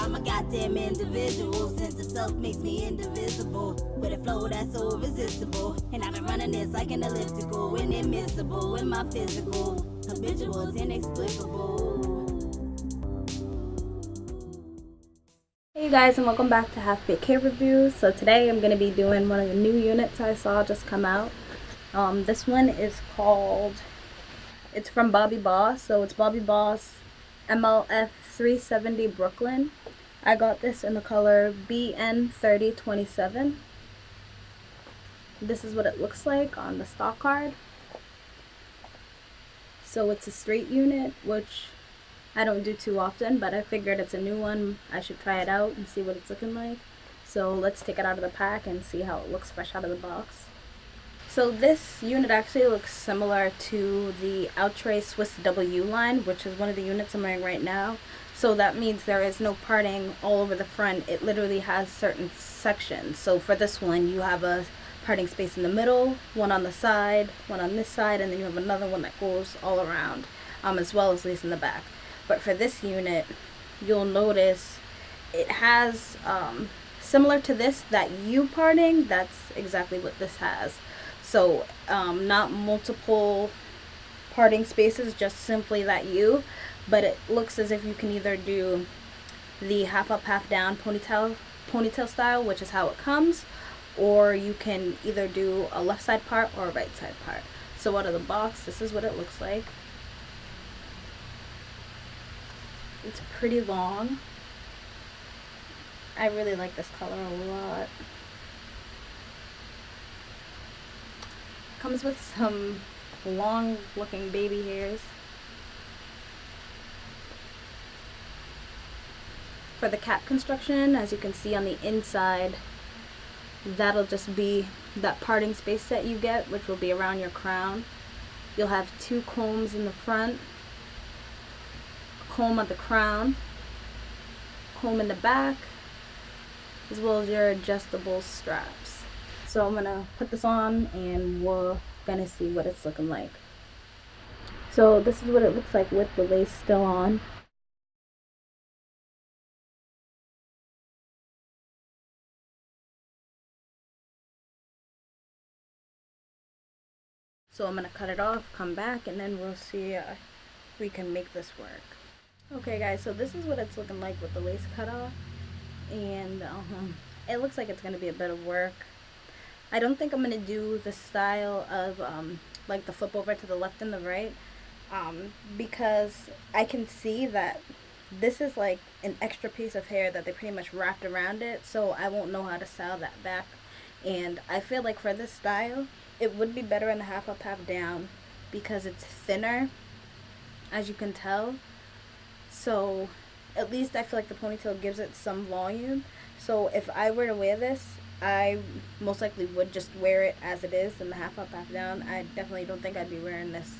I'm a goddamn individual. Sense of self makes me indivisible. With a flow that's so irresistible. And I've been running this like an elliptical. Inadmissible in my physical. Habitual, it's inexplicable. Hey guys, and welcome back to Half Baked Hair Reviews. So today I'm going to be doing one of the new units I saw just come out. This one is called, it's from Bobbi Boss, so it's Bobbi Boss MLF370 BROOKLYN. I got this in the color BN3027. This is what it looks like on the stock card. So it's a straight unit, which I don't do too often, but I figured it's a new one. I should try it out and see what it's looking like. So let's take it out of the pack and see how it looks fresh out of the box. So this unit actually looks similar to the Outre Swiss W line, which is one of the units I'm wearing right now. So that means there is no parting all over the front. It literally has certain sections. So for this one, you have a parting space in the middle, one on the side, one on this side, and then you have another one that goes all around, as well as lace in the back. But for this unit, you'll notice it has, similar to this, that U parting. That's exactly what this has. So not multiple parting spaces, just simply that U. But it looks as if you can either do the half up, half down ponytail style, which is how it comes, or you can either do a left side part or a right side part. So out of the box, this is what it looks like. It's pretty long. I really like this color a lot. Comes with some long looking baby hairs. For the cap construction, as you can see on the inside, that'll just be that parting space that you get, which will be around your crown. You'll have two combs in the front, comb at the crown, comb in the back, as well as your adjustable straps. So I'm gonna put this on and we're gonna see what it's looking like. So this is what it looks like with the lace still on. So I'm gonna cut it off, come back, and then we'll see if we can make this work. Okay guys, so this is what it's looking like with the lace cut off, and it looks like it's going to be a bit of work. I don't think I'm going to do the style of like the flip over to the left and the right, because I can see that this is like an extra piece of hair that they pretty much wrapped around it, so I won't know how to style that back. And I feel like for this style, it would be better in the half up, half down, because it's thinner, as you can tell. So at least I feel like the ponytail gives it some volume. So if I were to wear this, I most likely would just wear it as it is in the half up, half down. I definitely don't think I'd be wearing this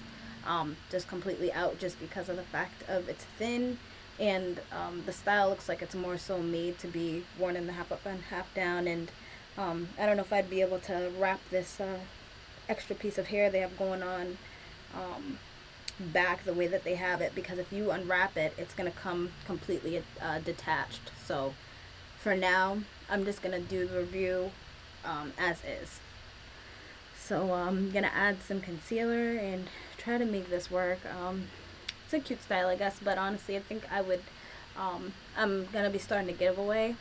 just completely out, just because of the fact of it's thin, and the style looks like it's more so made to be worn in the half up and half down. And I don't know if I'd be able to wrap this extra piece of hair they have going on back the way that they have it, because if you unwrap it, it's going to come completely detached. So for now, I'm just going to do the review as is. So I'm going to add some concealer and try to make this work. It's a cute style, I guess, but honestly I think I would I'm going to be starting a giveaway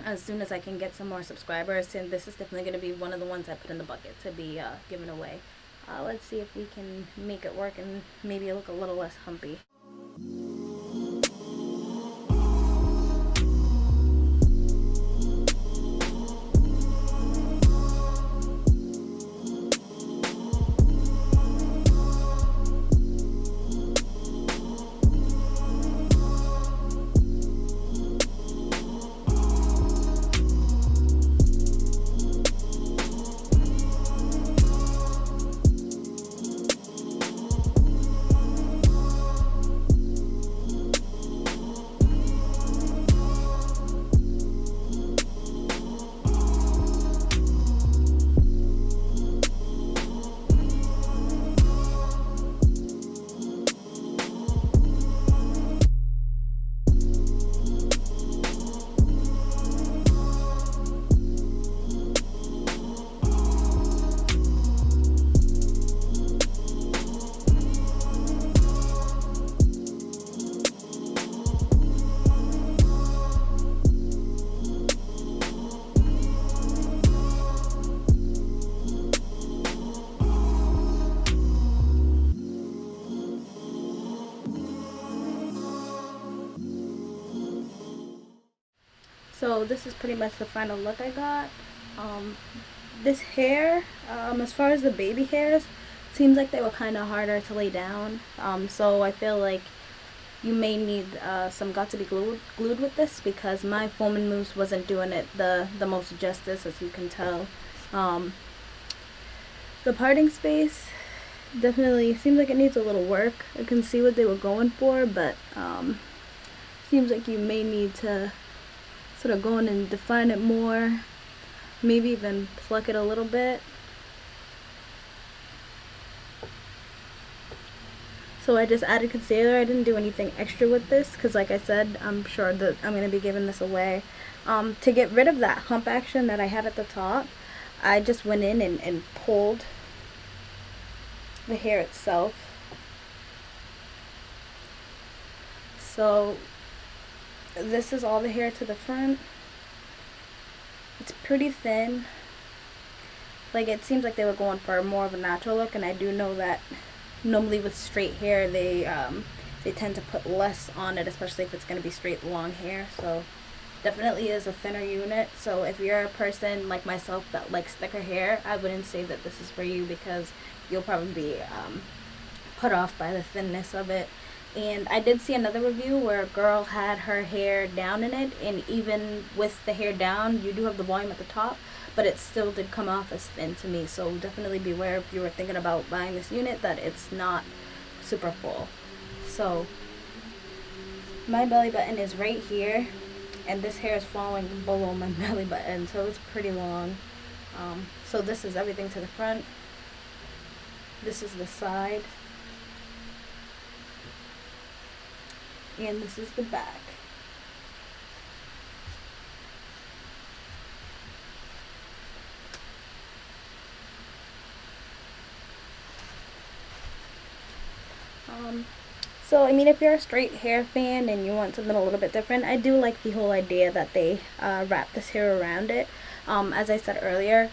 as soon as I can get some more subscribers, and this is definitely going to be one of the ones I put in the bucket to be given away. Let's see if we can make it work and maybe look a little less humpy. So this is pretty much the final look I got. This hair, as far as the baby hairs, seems like they were kind of harder to lay down. So I feel like you may need some got to be glued with this, because my foaming mousse wasn't doing it the most justice, as you can tell. The parting space definitely seems like it needs a little work. I can see what they were going for, but seems like you may need to sort of go in and define it more, maybe even pluck it a little bit. So I just added concealer. I didn't do anything extra with this because, like I said, I'm sure that I'm going to be giving this away. To get rid of that hump action that I had at the top, I just went in and pulled the hair itself. So this is all the hair to the front. It's pretty thin. Like, it seems like they were going for more of a natural look, and I do know that normally with straight hair they tend to put less on it, especially if it's going to be straight long hair. So definitely is a thinner unit. So if you're a person like myself that likes thicker hair, I wouldn't say that this is for you, because you'll probably be put off by the thinness of it. And I did see another review where a girl had her hair down in it, and even with the hair down, you do have the volume at the top, but it still did come off as thin to me. So definitely beware if you were thinking about buying this unit that it's not super full. So my belly button is right here, and this hair is falling below my belly button, so it's pretty long. So this is everything to the front. This is the side, and this is the back. So I mean, if you're a straight hair fan and you want something a little bit different, I do like the whole idea that they wrap this hair around it. As I said earlier,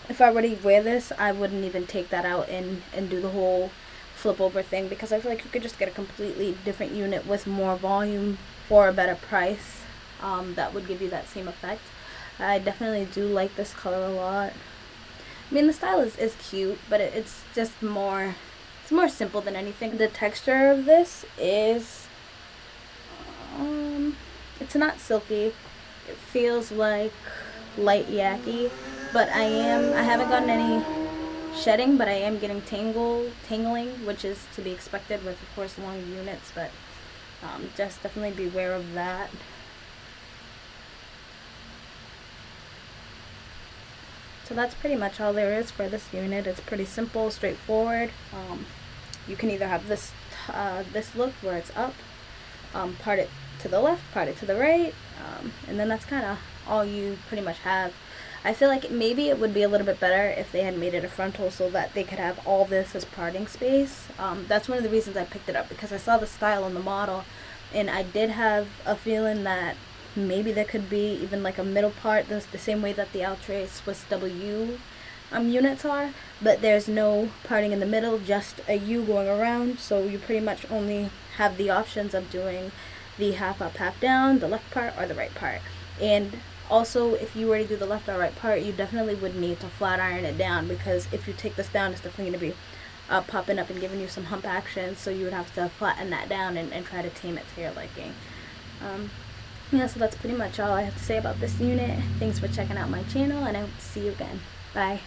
if I were to wear this, I wouldn't even take that out and do the whole flip over thing, because I feel like you could just get a completely different unit with more volume for a better price that would give you that same effect. I definitely do like this color a lot. I mean, the style is cute, but it's just more, it's more simple than anything. The texture of this is it's not silky. It feels like light yaki, but I haven't gotten any shedding, but I am getting tangling, which is to be expected with, of course, long units, but just definitely beware of that. So that's pretty much all there is for this unit. It's pretty simple, straightforward. You can either have this this look where it's up, part it to the left, part it to the right, and then that's kind of all you pretty much have. I feel like maybe it would be a little bit better if they had made it a frontal so that they could have all this as parting space. That's one of the reasons I picked it up, because I saw the style on the model, and I did have a feeling that maybe there could be even like a middle part, the same way that the Outre Swiss W units are, but there's no parting in the middle, just a U going around. So you pretty much only have the options of doing the half up, half down, the left part or the right part. And also, if you were to do the left or right part, you definitely would need to flat iron it down, because if you take this down, it's definitely going to be popping up and giving you some hump action, so you would have to flatten that down and try to tame it to your liking. Yeah, so that's pretty much all I have to say about this unit. Thanks for checking out my channel, and I hope to see you again. Bye.